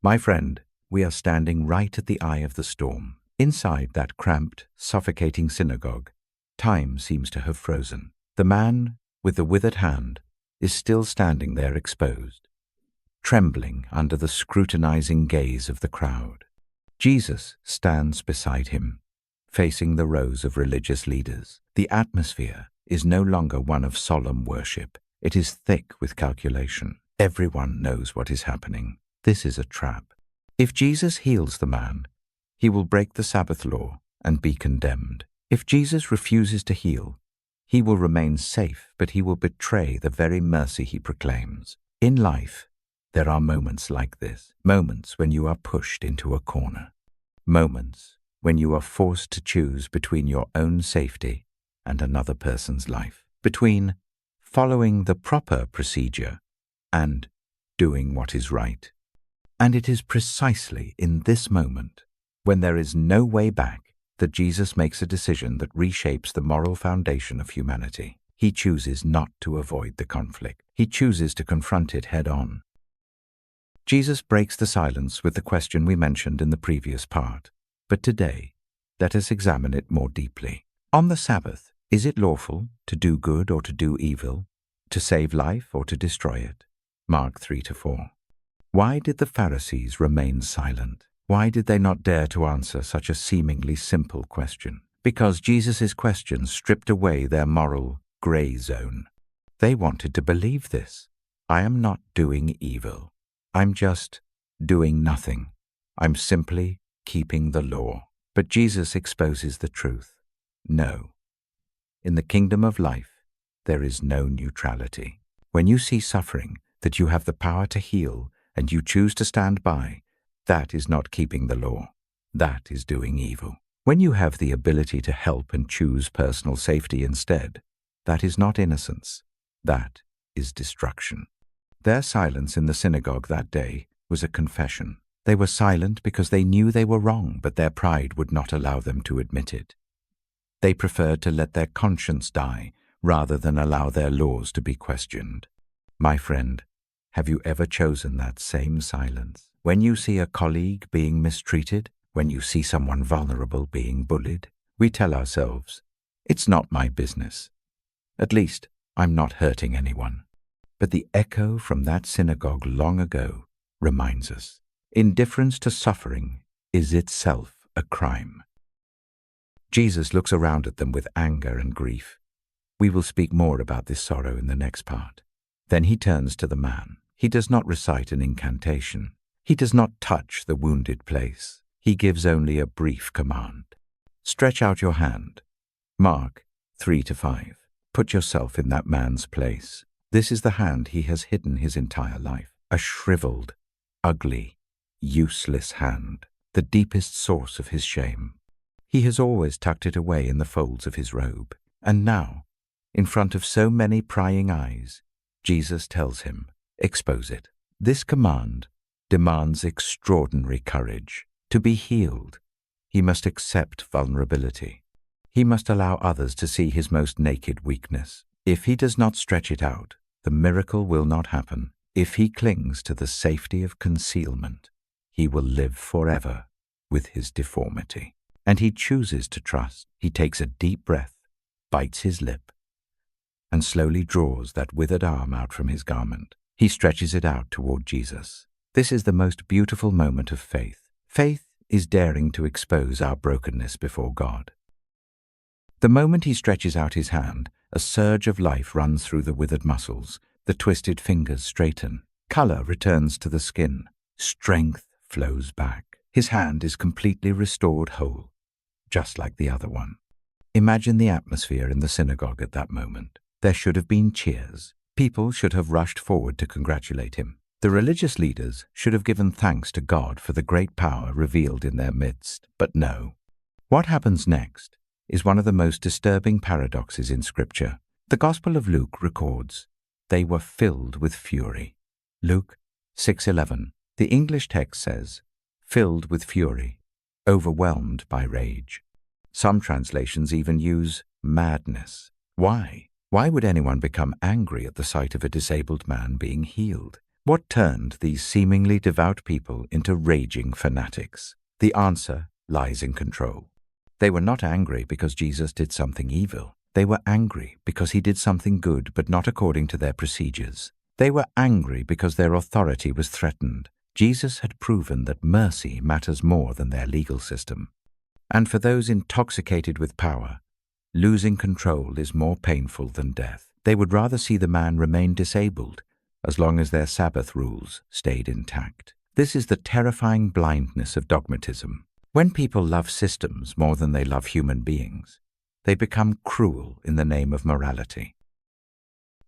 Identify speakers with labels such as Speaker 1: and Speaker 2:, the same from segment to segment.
Speaker 1: My friend, we are standing right at the eye of the storm. Inside that cramped, suffocating synagogue, time seems to have frozen. The man with the withered hand is still standing there exposed, trembling under the scrutinizing gaze of the crowd. Jesus stands beside him, facing the rows of religious leaders. The atmosphere is no longer one of solemn worship. It is thick with calculation. Everyone knows what is happening. This is a trap. If Jesus heals the man, he will break the Sabbath law and be condemned. If Jesus refuses to heal, he will remain safe, but he will betray the very mercy he proclaims. In life, there are moments like this, moments when you are pushed into a corner, moments when you are forced to choose between your own safety and another person's life, between following the proper procedure and doing what is right. And it is precisely in this moment, when there is no way back, that Jesus makes a decision that reshapes the moral foundation of humanity. He chooses not to avoid the conflict. He chooses to confront it head-on. Jesus breaks the silence with the question we mentioned in the previous part. But today, let us examine it more deeply. On the Sabbath, is it lawful to do good or to do evil, to save life or to destroy it? Mark 3-4. Why did the Pharisees remain silent? Why did they not dare to answer such a seemingly simple question? Because Jesus' question stripped away their moral gray zone. They wanted to believe this. I am not doing evil. I'm just doing nothing. I'm simply keeping the law. But Jesus exposes the truth. No. In the kingdom of life, there is no neutrality. When you see suffering that you have the power to heal and you choose to stand by, that is not keeping the law. That is doing evil. When you have the ability to help and choose personal safety instead, that is not innocence. That is destruction. Their silence in the synagogue that day was a confession. They were silent because they knew they were wrong, but their pride would not allow them to admit it. They preferred to let their conscience die rather than allow their laws to be questioned. My friend, have you ever chosen that same silence? When you see a colleague being mistreated, when you see someone vulnerable being bullied, we tell ourselves, it's not my business. At least, I'm not hurting anyone. But the echo from that synagogue long ago reminds us, indifference to suffering is itself a crime. Jesus looks around at them with anger and grief. We will speak more about this sorrow in the next part. Then he turns to the man. He does not recite an incantation. He does not touch the wounded place. He gives only a brief command. Stretch out your hand. Mark 3-5. Put yourself in that man's place. This is the hand he has hidden his entire life. A shriveled, ugly, useless hand. The deepest source of his shame. He has always tucked it away in the folds of his robe. And now, in front of so many prying eyes, Jesus tells him, expose it. This command demands extraordinary courage. To be healed, he must accept vulnerability. He must allow others to see his most naked weakness. If he does not stretch it out, the miracle will not happen. If he clings to the safety of concealment, he will live forever with his deformity. And he chooses to trust. He takes a deep breath, bites his lip, and slowly draws that withered arm out from his garment. He stretches it out toward Jesus. This is the most beautiful moment of faith. Faith is daring to expose our brokenness before God. The moment he stretches out his hand, a surge of life runs through the withered muscles. The twisted fingers straighten. Color returns to the skin. Strength flows back. His hand is completely restored whole, just like the other one. Imagine the atmosphere in the synagogue at that moment. There should have been cheers. People should have rushed forward to congratulate him. The religious leaders should have given thanks to God for the great power revealed in their midst. But no. What happens next is one of the most disturbing paradoxes in Scripture. The Gospel of Luke records, they were filled with fury. Luke 6:11. The English text says, filled with fury, overwhelmed by rage. Some translations even use madness. Why? Why would anyone become angry at the sight of a disabled man being healed? What turned these seemingly devout people into raging fanatics? The answer lies in control. They were not angry because Jesus did something evil. They were angry because he did something good but not according to their procedures. They were angry because their authority was threatened. Jesus had proven that mercy matters more than their legal system. And for those intoxicated with power, losing control is more painful than death. They would rather see the man remain disabled as long as their Sabbath rules stayed intact. This is the terrifying blindness of dogmatism. When people love systems more than they love human beings, they become cruel in the name of morality.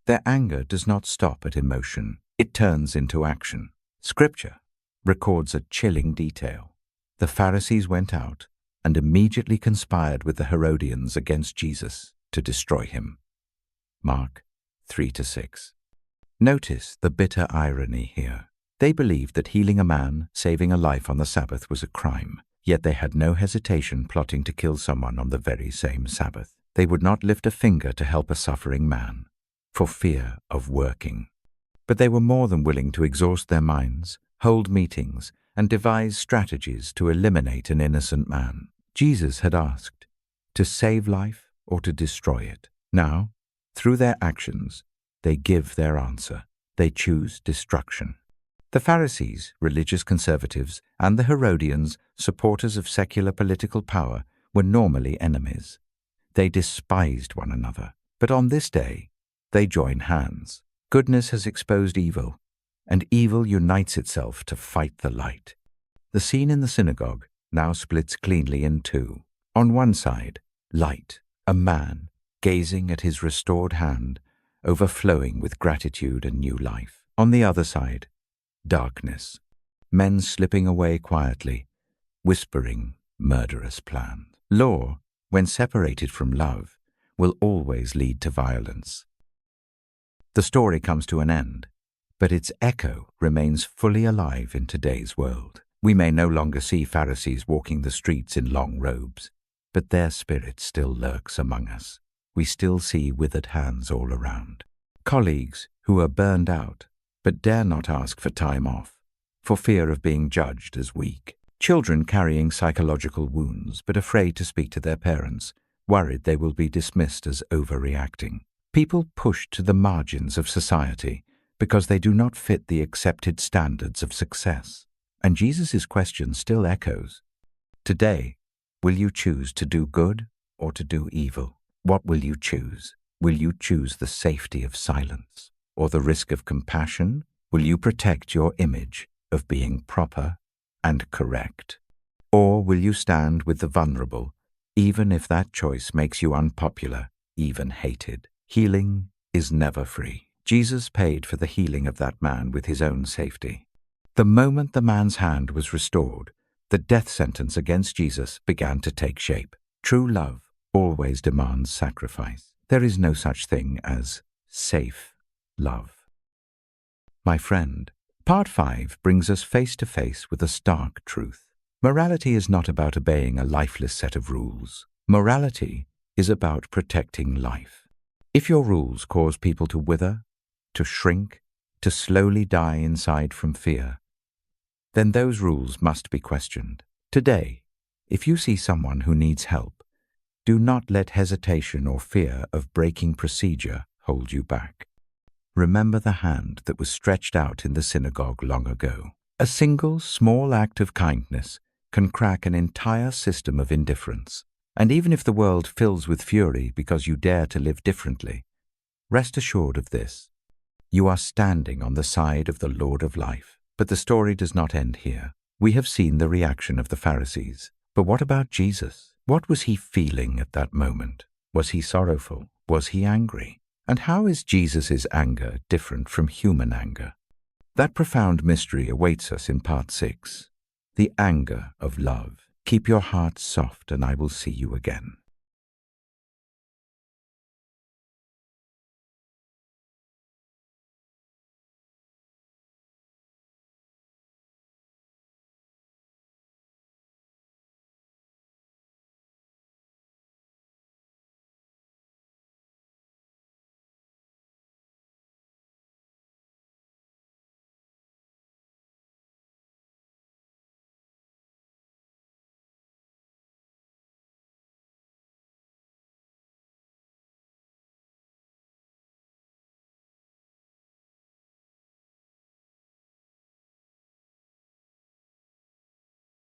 Speaker 1: Their anger does not stop at emotion. It turns into action. Scripture records a chilling detail. The Pharisees went out and immediately conspired with the Herodians against Jesus to destroy him. Mark 3-6. Notice the bitter irony here. They believed that healing a man, saving a life on the Sabbath was a crime, yet they had no hesitation plotting to kill someone on the very same Sabbath. They would not lift a finger to help a suffering man, for fear of working. But they were more than willing to exhaust their minds, hold meetings, and devise strategies to eliminate an innocent man. Jesus had asked, to save life or to destroy it. Now, through their actions, they give their answer. They choose destruction. The Pharisees, religious conservatives, and the Herodians, supporters of secular political power, were normally enemies. They despised one another. But on this day, they join hands. Goodness has exposed evil, and evil unites itself to fight the light. The scene in the synagogue now splits cleanly in two. On one side, light, a man gazing at his restored hand, overflowing with gratitude and new life. On the other side, darkness, men slipping away quietly, whispering murderous plans. Law, when separated from love, will always lead to violence. The story comes to an end, but its echo remains fully alive in today's world. We may no longer see Pharisees walking the streets in long robes, but their spirit still lurks among us. We still see withered hands all around. Colleagues who are burned out, but dare not ask for time off, for fear of being judged as weak. Children carrying psychological wounds, but afraid to speak to their parents, worried they will be dismissed as overreacting. People pushed to the margins of society because they do not fit the accepted standards of success. And Jesus' question still echoes. Today, will you choose to do good or to do evil? What will you choose? Will you choose the safety of silence or the risk of compassion? Will you protect your image of being proper and correct? Or will you stand with the vulnerable, even if that choice makes you unpopular, even hated? Healing is never free. Jesus paid for the healing of that man with his own safety. The moment the man's hand was restored, the death sentence against Jesus began to take shape. True love always demands sacrifice. There is no such thing as safe love. My friend, Part 5 brings us face to face with a stark truth. Morality is not about obeying a lifeless set of rules. Morality is about protecting life. If your rules cause people to wither, to shrink, to slowly die inside from fear, then those rules must be questioned. Today, if you see someone who needs help, do not let hesitation or fear of breaking procedure hold you back. Remember the hand that was stretched out in the synagogue long ago. A single small act of kindness can crack an entire system of indifference. And even if the world fills with fury because you dare to live differently, rest assured of this. You are standing on the side of the Lord of life. But the story does not end here. We have seen the reaction of the Pharisees. But what about Jesus? What was he feeling at that moment? Was he sorrowful? Was he angry? And how is Jesus' anger different from human anger? That profound mystery awaits us in Part 6. The anger of love. Keep your heart soft and I will see you again.